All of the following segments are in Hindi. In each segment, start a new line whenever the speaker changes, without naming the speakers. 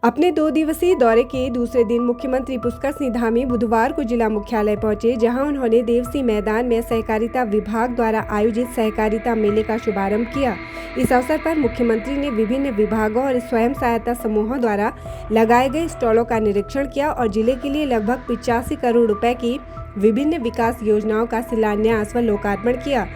अपने 2 दिवसीय दौरे के दूसरे दिन मुख्यमंत्री पुष्कर सिंह धामी बुधवार को जिला मुख्यालय पहुंचे, जहां उन्होंने देवसी मैदान में सहकारिता विभाग द्वारा आयोजित सहकारिता मेले का शुभारंभ किया। इस अवसर पर मुख्यमंत्री ने विभिन्न विभागों और स्वयं सहायता समूहों द्वारा लगाए गए स्टॉलों का निरीक्षण किया और जिले के लिए लगभग 85 करोड़ रुपए की विभिन्न विकास योजनाओं का शिलान्यास व लोकार्पण किया।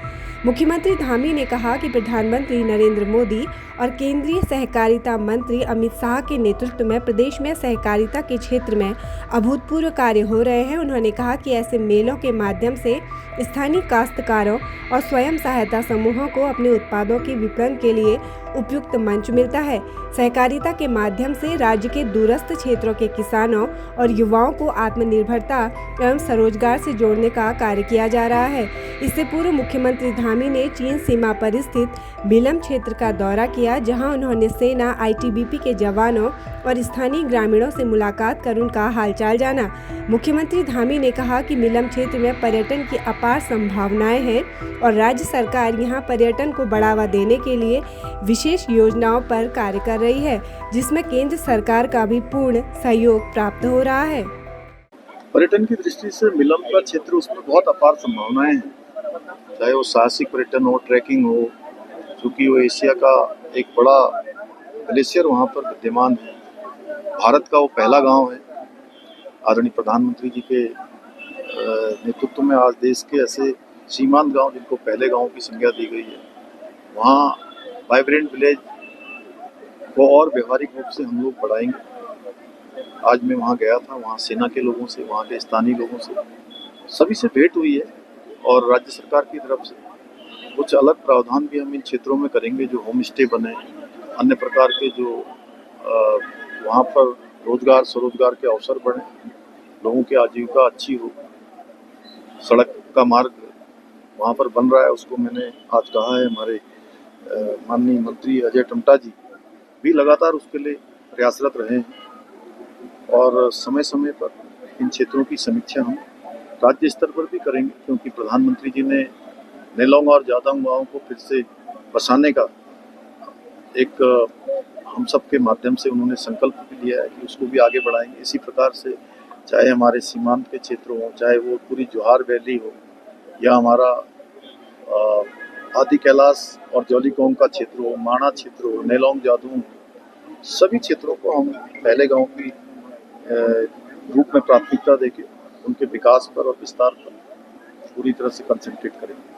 मुख्यमंत्री धामी ने कहा कि प्रधानमंत्री नरेंद्र मोदी और केंद्रीय सहकारिता मंत्री अमित शाह के नेतृत्व में प्रदेश में सहकारिता के क्षेत्र में अभूतपूर्व कार्य हो रहे हैं। उन्होंने कहा कि ऐसे मेलों के माध्यम से स्थानीय काश्तकारों और स्वयं सहायता समूहों को अपने उत्पादों के विपणन के लिए उपयुक्त मंच मिलता है। सहकारिता के माध्यम से राज्य के दूरस्थ क्षेत्रों के किसानों और युवाओं को आत्मनिर्भरता एवं स्वरोजगार से जोड़ने का कार्य किया जा रहा है। इससे पूर्व मुख्यमंत्री धामी ने चीन सीमा पर स्थित मिलम क्षेत्र का दौरा किया, जहां उन्होंने सेना, आईटीबीपी के जवानों और स्थानीय ग्रामीणों से मुलाकात कर उनका हालचाल जाना। मुख्यमंत्री धामी ने कहा कि मिलम क्षेत्र में पर्यटन की अपार संभावनाएं हैं और राज्य सरकार यहां पर्यटन को बढ़ावा देने के लिए विशेष योजनाओं पर कार्य कर रही है, जिसमें केंद्र सरकार का भी पूर्ण सहयोग प्राप्त हो रहा है।
पर्यटन की दृष्टि से मिलम का क्षेत्र, उसमें बहुत अपार संभावनाएं हैं, चाहे वो साहसिक पर्यटन हो, ट्रैकिंग हो, क्योंकि वो एशिया का एक बड़ा ग्लेशियर वहाँ पर विद्यमान है। भारत का वो पहला गांव है। आदरणीय प्रधानमंत्री जी के नेतृत्व में आज देश के ऐसे सीमांत गांव जिनको पहले गांव की संज्ञा दी गई है, वहाँ वाइब्रेंट विलेज को और व्यवहारिक रूप से हम लोग बढ़ाएंगे। आज मैं वहाँ गया था, वहाँ सेना के लोगों से, वहाँ के स्थानीय लोगों से, सभी से भेंट हुई है और राज्य सरकार की तरफ से कुछ अलग प्रावधान भी हम इन क्षेत्रों में करेंगे, जो होम स्टे बने, अन्य प्रकार के जो वहाँ पर रोजगार स्वरोजगार के अवसर बढ़े, लोगों की आजीविका अच्छी हो। सड़क का मार्ग वहाँ पर बन रहा है, उसको मैंने आज कहा है। हमारे माननीय मंत्री अजय टमटा जी भी लगातार उसके लिए प्रयासरत रहे हैं और समय समय पर इन क्षेत्रों की समीक्षा हम राज्य स्तर पर भी करेंगे, क्योंकि प्रधानमंत्री जी ने नेलोंग और जादोंग गाँव को फिर से बसाने का एक हम सब के माध्यम से उन्होंने संकल्प भी लिया है कि उसको भी आगे बढ़ाएंगे। इसी प्रकार से चाहे हमारे सीमांत के क्षेत्र हो, चाहे वो पूरी जोहार वैली हो, या हमारा आदि कैलाश और जौलीकोंग का क्षेत्र हो, माणा क्षेत्र हो, नेलोंग जादोंग, सभी क्षेत्रों को हम पहले गांव की रूप में प्राथमिकता देके उनके विकास पर और विस्तार पर पूरी तरह से कंसंट्रेट करेंगे।